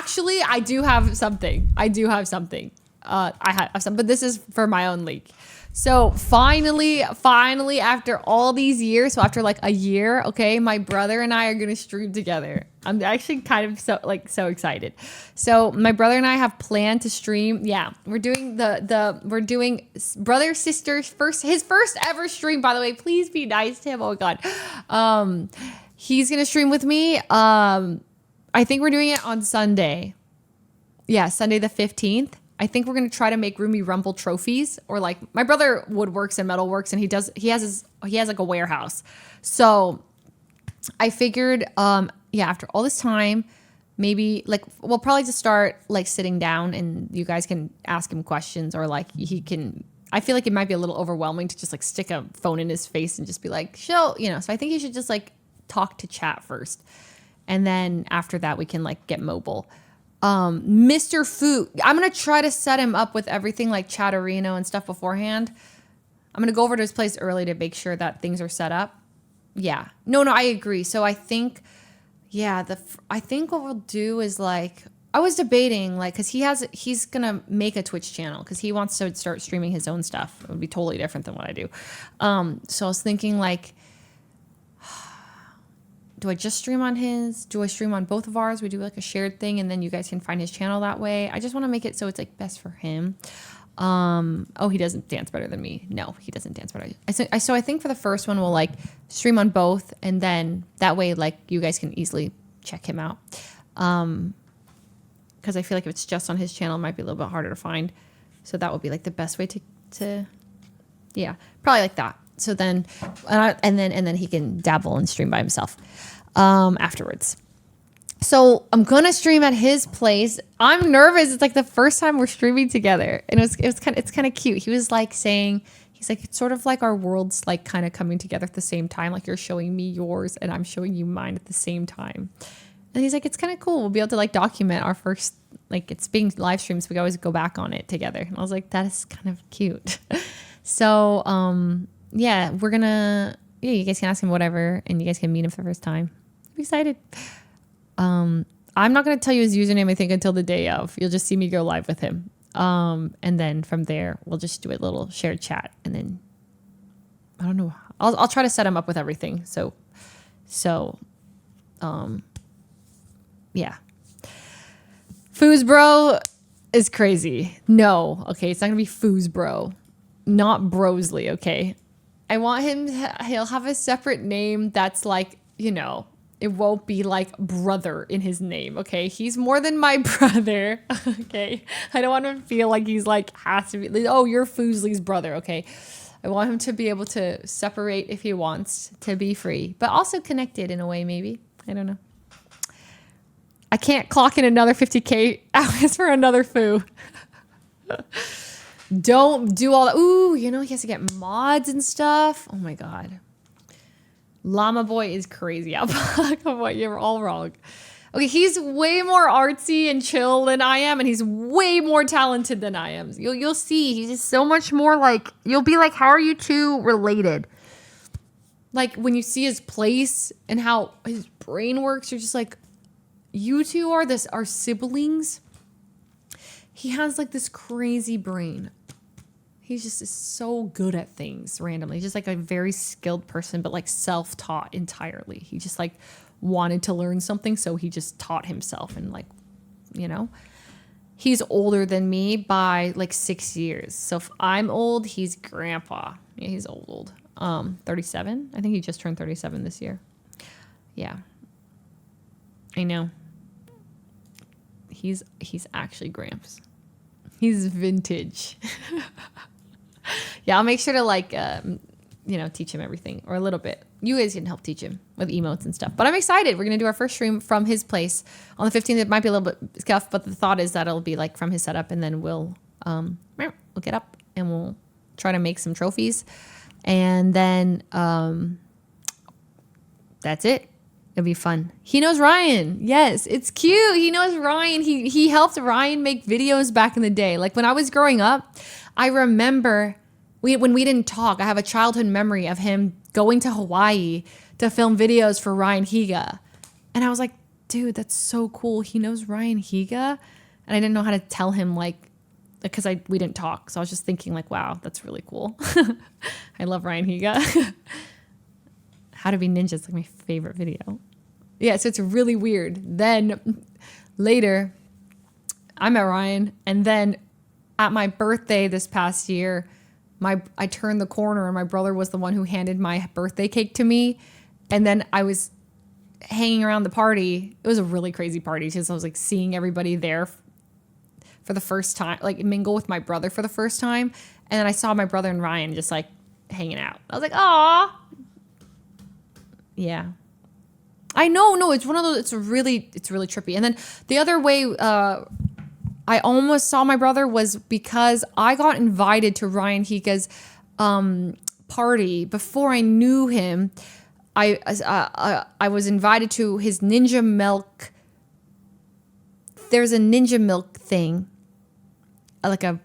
Actually, I do have something. I have some, but this is for my own leak. So finally, after all these years, so after like a year, okay, my brother and I are gonna stream together. I'm actually kind of so excited. So my brother and I have planned to stream. Yeah, we're doing we're doing brother sister's his first ever stream. By the way, please be nice to him. Oh my god, he's gonna stream with me. I think we're doing it on Sunday. Yeah, Sunday the 15th. I think we're going to try to make Roomy Rumble trophies, or like my brother woodworks and metalworks, and he has like a warehouse. So I figured, after all this time, maybe like we'll probably just start like sitting down and you guys can ask him questions, or like I feel like it might be a little overwhelming to just like stick a phone in his face and just be like, so I think you should just like talk to chat first. And then after that, we can like get mobile. Mr. Fu, I'm going to try to set him up with everything like Chatterino and stuff beforehand. I'm going to go over to his place early to make sure that things are set up. Yeah. No, I agree. So I think, I think what we'll do is like, I was debating like, cause he's going to make a Twitch channel cause he wants to start streaming his own stuff. It would be totally different than what I do. So I was thinking like, do I just stream on his? Do I stream on both of ours? We do like a shared thing and then you guys can find his channel that way. I just want to make it so it's like best for him. He doesn't dance better than me. No, he doesn't dance better. So I think for the first one, we'll like stream on both. And then that way, like you guys can easily check him out. Cause I feel like if it's just on his channel, it might be a little bit harder to find. So that would be like the best way to probably like that. So then, and then he can dabble and stream by himself afterwards. So I'm gonna stream at his place. I'm nervous. It's like the first time we're streaming together, and it's kind of cute. He was like saying, he's like, it's sort of like our worlds like kind of coming together at the same time. Like you're showing me yours, and I'm showing you mine at the same time. And he's like, it's kind of cool. We'll be able to like document our first, like it's being live streamed, so we can always go back on it together. And I was like, that is kind of cute. So we're gonna, you guys can ask him whatever and you guys can meet him for the first time. I'm excited. I'm not gonna tell you his username, I think, until the day of. You'll just see me go live with him. And then from there, we'll just do a little shared chat. And then, I don't know. I'll try to set him up with everything. So, Foos Bro is crazy. No, okay, it's not gonna be Foos Bro. Not Brosley, okay? I want he'll have a separate name that's like, it won't be like brother in his name, okay? He's more than my brother, okay? I don't want him to feel like he's like, has to be, oh, you're Fuslie's brother, okay? I want him to be able to separate if he wants, to be free, but also connected in a way, maybe. I don't know. I can't clock in another 50K hours for another Foo. Don't do all that. Ooh, he has to get mods and stuff. Oh my God. Llama Boy is crazy. You're all wrong. Okay, he's way more artsy and chill than I am, and he's way more talented than I am. You'll see. He's just so much more like, you'll be like, how are you two related? Like when you see his place and how his brain works, you're just like, you two are siblings. He has like this crazy brain. He's just is so good at things randomly. He's just like a very skilled person, but like self-taught entirely. He just like wanted to learn something, so he just taught himself. And like, he's older than me by like 6 years. So if I'm old, he's grandpa. Yeah, he's old. 37. I think he just turned 37 this year. Yeah, I know. He's actually Gramps. He's vintage. Yeah, I'll make sure to like, teach him everything, or a little bit. You guys can help teach him with emotes and stuff. But I'm excited. We're going to do our first stream from his place on the 15th. It might be a little bit scuffed, but the thought is that it'll be like from his setup, and then we'll get up and we'll try to make some trophies. And then that's it. It'll be fun. He knows Ryan. Yes, it's cute. He knows Ryan. He helped Ryan make videos back in the day. Like when I was growing up, I remember when we didn't talk, I have a childhood memory of him going to Hawaii to film videos for Ryan Higa. And I was like, dude, that's so cool. He knows Ryan Higa. And I didn't know how to tell him, like, because we didn't talk. So I was just thinking, like, wow, that's really cool. I love Ryan Higa. How to Be Ninja is like my favorite video. Yeah, so it's really weird. Then later, I met Ryan, and then at my birthday this past year, I turned the corner and my brother was the one who handed my birthday cake to me. And then I was hanging around the party. It was a really crazy party because I was like seeing everybody there for the first time, like mingle with my brother for the first time. And then I saw my brother and Ryan just like hanging out. I was like, aw. Yeah. I know, no, it's one of those, it's really trippy. And then the other way I almost saw my brother was because I got invited to Ryan Higa's party before I knew him. I was invited to his Ninja Milk. There's a Ninja Milk thing, like a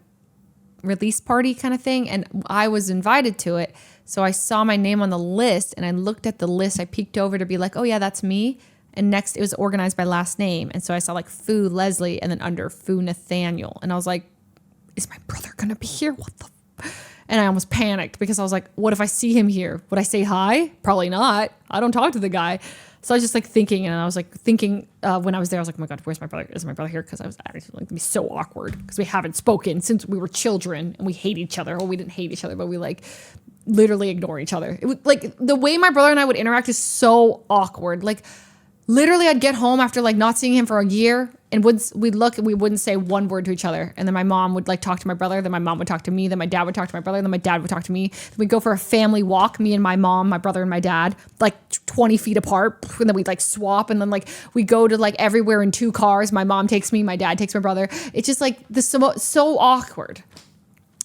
release party kind of thing, and I was invited to it. So I saw my name on the list, and I looked at the list. I peeked over to be like, oh yeah, that's me. And next, it was organized by last name. And so I saw like Fu Leslie and then under Fu Nathaniel. And I was like, is my brother going to be here? What the? And I almost panicked because I was like, what if I see him here? Would I say hi? Probably not. I don't talk to the guy. So I was just like thinking, and I was like thinking when I was there, I was like, oh my God, where's my brother? Is my brother here? Because I was actually like, it'd be so awkward because we haven't spoken since we were children and we hate each other. Well, we didn't hate each other, but we like literally ignore each other. It was like the way my brother and I would interact is so awkward. Like, literally, I'd get home after like not seeing him for a year, and we'd look and we wouldn't say one word to each other. And then my mom would like talk to my brother. Then my mom would talk to me. Then my dad would talk to my brother. Then my dad would talk to me. Then we'd go for a family walk, me and my mom, my brother and my dad, like 20 feet apart. And then we'd like swap. And then like we go to like everywhere in 2 cars. My mom takes me. My dad takes my brother. It's just like this so awkward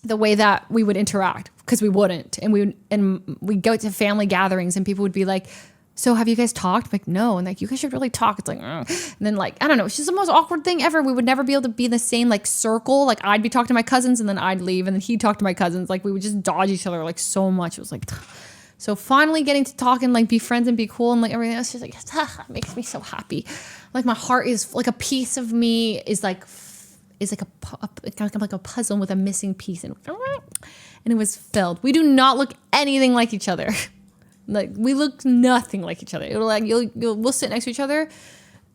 the way that we would interact because we wouldn't. And we'd go to family gatherings and people would be like, so have you guys talked? I'm like, no. And like, you guys should really talk. It's like, and then like, I don't know. It's just the most awkward thing ever. We would never be able to be in the same like circle. Like I'd be talking to my cousins and then I'd leave and then he'd talk to my cousins. Like we would just dodge each other like so much. It was like, so finally getting to talk and like be friends and be cool and like everything else just like, it makes me so happy. Like my heart is like a piece of me is like a puzzle with a missing piece and it was filled. We do not look anything like each other. Like we look nothing like each other. It'll like we'll sit next to each other,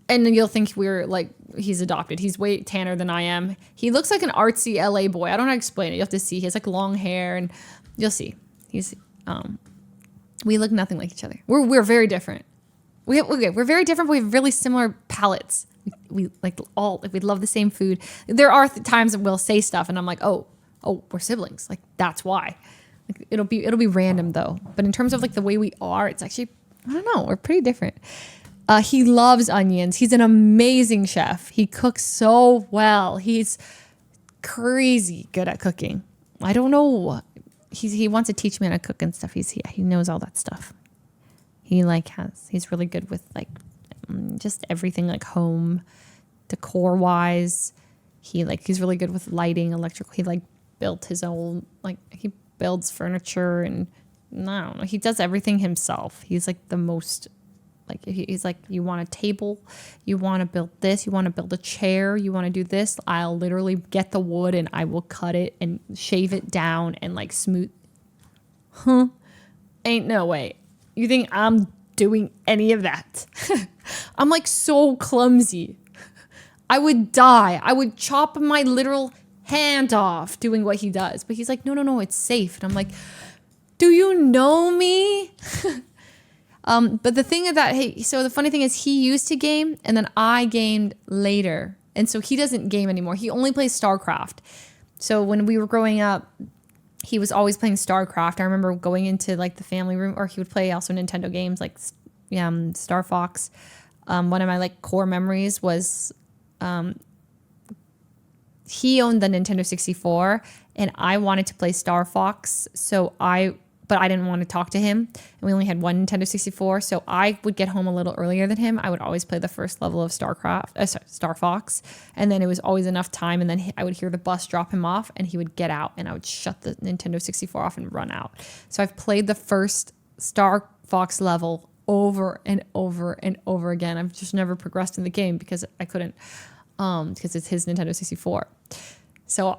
and then you'll think we're like he's adopted. He's way tanner than I am. He looks like an artsy LA boy. I don't know how to explain it. You have to see. He has like long hair, and you'll see. We look nothing like each other. We're very different. We're very different, but we have really similar palates. We love the same food. There are times that we'll say stuff, and I'm like, oh, we're siblings. Like that's why. Like, it'll be random though. But in terms of like the way we are, it's actually, I don't know, we're pretty different. He loves onions. He's an amazing chef. He cooks so well. He's crazy good at cooking. I don't know. He wants to teach me how to cook and stuff. He knows all that stuff. He's really good with like just everything like home decor wise. He's really good with lighting, electrical. He like built his own, like he builds furniture and I don't know. He does everything himself. He's like the most, like he's like, you want a table, you want to build this, you want to build a chair, you want to do this. I'll literally get the wood and I will cut it and shave it down and like smooth. Ain't no way. You think I'm doing any of that? I'm like so clumsy. I would die. I would chop my literal hand off doing what he does. But he's like, no, it's safe. And I'm like, do you know me? But the thing is that, so the funny thing is he used to game and then I gamed later. And so he doesn't game anymore. He only plays StarCraft. So when we were growing up, he was always playing StarCraft. I remember going into like the family room, or he would play also Nintendo games like Star Fox. One of my like core memories was he owned the Nintendo 64 and I wanted to play Star Fox. But I didn't want to talk to him. And we only had one Nintendo 64. So I would get home a little earlier than him. I would always play the first level of Star Fox. And then it was always enough time. And then I would hear the bus drop him off and he would get out and I would shut the Nintendo 64 off and run out. So I've played the first Star Fox level over and over and over again. I've just never progressed in the game because I couldn't, because it's his Nintendo 64. So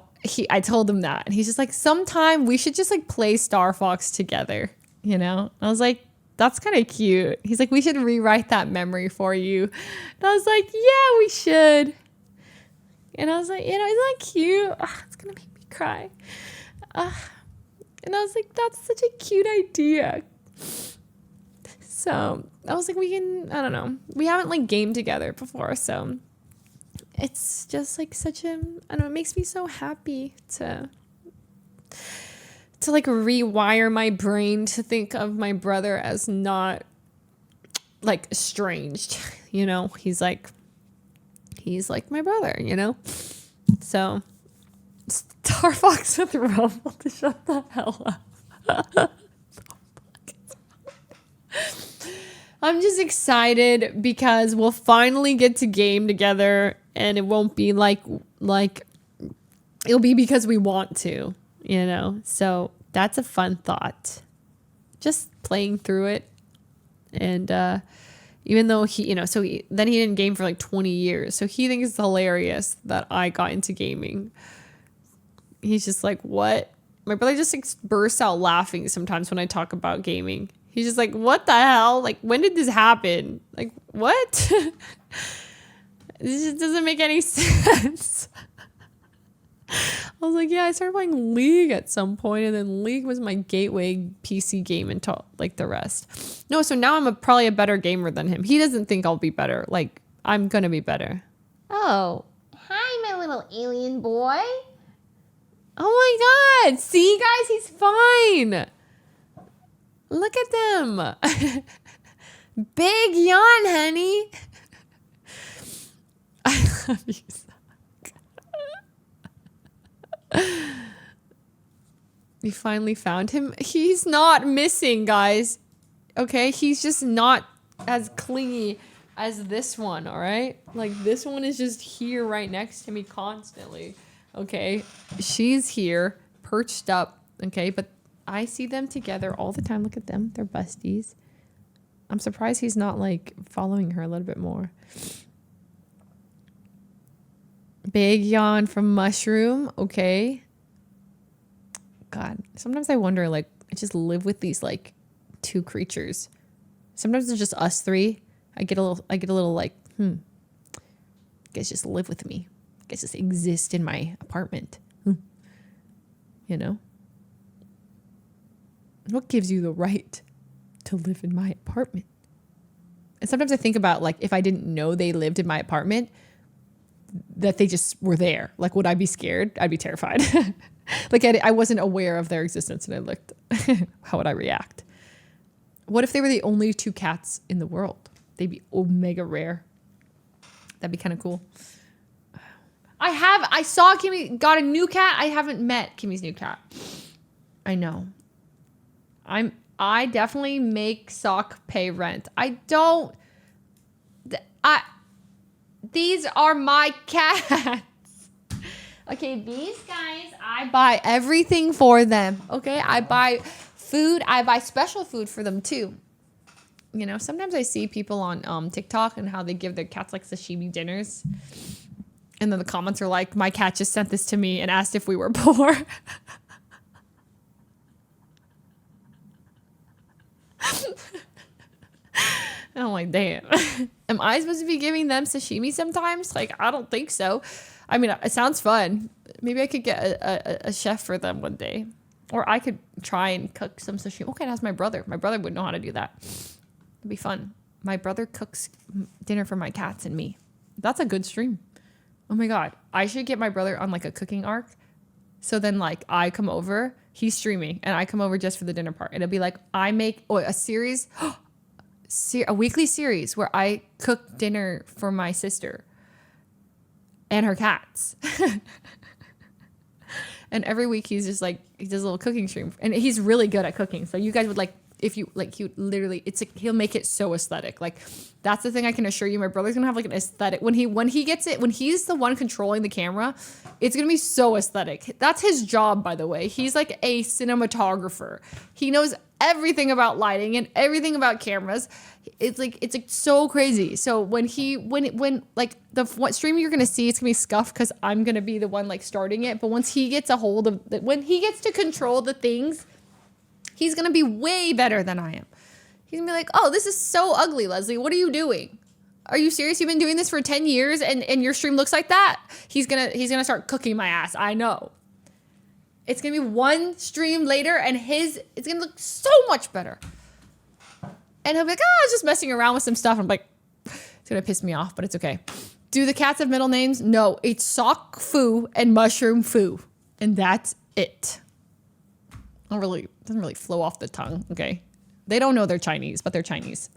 I told him that, and he's just like, sometime we should just like play Star Fox together, you know? I was like, that's kind of cute. He's like, we should rewrite that memory for you. And I was like, yeah, we should. And I was like, you know, isn't that cute? Oh, it's going to make me cry. And I was like, that's such a cute idea. So I was like, I don't know. We haven't like gamed together before. So it's just like I don't know, it makes me so happy to like rewire my brain to think of my brother as not like estranged, you know? He's like my brother, you know? So Star Fox with Rumble to shut the hell up. I'm just excited because we'll finally get to game together, and it won't be like it'll be because we want to, you know? So that's a fun thought. Just playing through it. And even though he, you know, then he didn't game for like 20 years. So he thinks it's hilarious that I got into gaming. He's just like, what? My brother just like bursts out laughing sometimes when I talk about gaming. He's just like, what the hell? Like, when did this happen? Like, what? This just doesn't make any sense. I was like, yeah, I started playing League at some point, and then League was my gateway PC game until like the rest. No, so now I'm probably a better gamer than him. He doesn't think I'll be better. Like, I'm gonna be better. Oh, hi, my little alien boy. Oh my God. See, guys, he's fine. Look at them. Big yawn, honey. I love you so. You finally found him. He's not missing, guys. Okay, he's just not as clingy as this one, all right? Like, this one is just here right next to me constantly. Okay, she's here, perched up, okay? But I see them together all the time. Look at them. They're besties. I'm surprised he's not, like, following her a little bit more. Big yawn from Mushroom. Okay. God, sometimes I wonder, like, I just live with these, like, two creatures. Sometimes it's just us three. I get a little like, you guys just live with me. You guys just exist in my apartment. You know? What gives you the right to live in my apartment? And sometimes I think about, like, if I didn't know they lived in my apartment, that they just were there. Like, would I be scared? I'd be terrified. Like, I wasn't aware of their existence, and I looked. How would I react? What if they were the only two cats in the world? They'd be omega rare. That'd be kind of cool. I saw Kimmy got a new cat. I haven't met Kimmy's new cat. I know. I definitely make Sock pay rent. These are my cats. Okay, these guys, I buy everything for them. Okay, I buy food. I buy special food for them too. You know, sometimes I see people on TikTok and how they give their cats like sashimi dinners. And then the comments are like, my cat just sent this to me and asked if we were poor. I'm like, damn. Am I supposed to be giving them sashimi sometimes? Like, I don't think so. I mean, it sounds fun. Maybe I could get a chef for them one day. Or I could try and cook some sashimi. Okay, that's my brother. My brother would know how to do that. It'd be fun. My brother cooks dinner for my cats and me. That's a good stream. Oh my God. I should get my brother on like a cooking arc. So then like I come over, he's streaming, and I come over just for the dinner part. It'll be like I make a series, a weekly series where I cook dinner for my sister and her cats. And every week he's just like, he does a little cooking stream, and he's really good at cooking. So you guys would like if you like, he literally, it's like, he'll make it so aesthetic. Like, that's the thing I can assure you. My brother's gonna have like an aesthetic when he gets it, when he's the one controlling the camera, it's gonna be so aesthetic. That's his job, by the way. He's like a cinematographer. He knows everything about lighting and everything about cameras. It's like so crazy. So when like what stream you're gonna see, it's gonna be scuffed because I'm gonna be the one like starting it. But once he gets a hold of when he gets to control the things, he's gonna be way better than I am. He's gonna be like, oh, this is so ugly, Leslie. What are you doing? Are you serious? You've been doing this for 10 years and your stream looks like that? He's gonna start cooking my ass. I know. It's gonna be one stream later and it's gonna look so much better. And he'll be like, oh, I was just messing around with some stuff. I'm like, it's gonna piss me off, but it's okay. Do the cats have middle names? No, it's Sock Foo and Mushroom Foo. And that's it. Doesn't really flow off the tongue, okay? They don't know they're Chinese, but they're Chinese.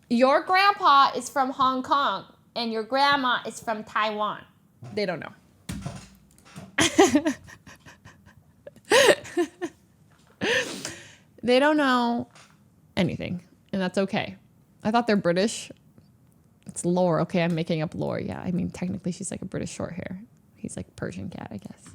Your grandpa is from Hong Kong and your grandma is from Taiwan. They don't know. They don't know anything, and that's okay. I thought they're British. It's lore, okay? I'm making up lore. Yeah, I mean, technically she's like a British short hair. He's like Persian cat, I guess.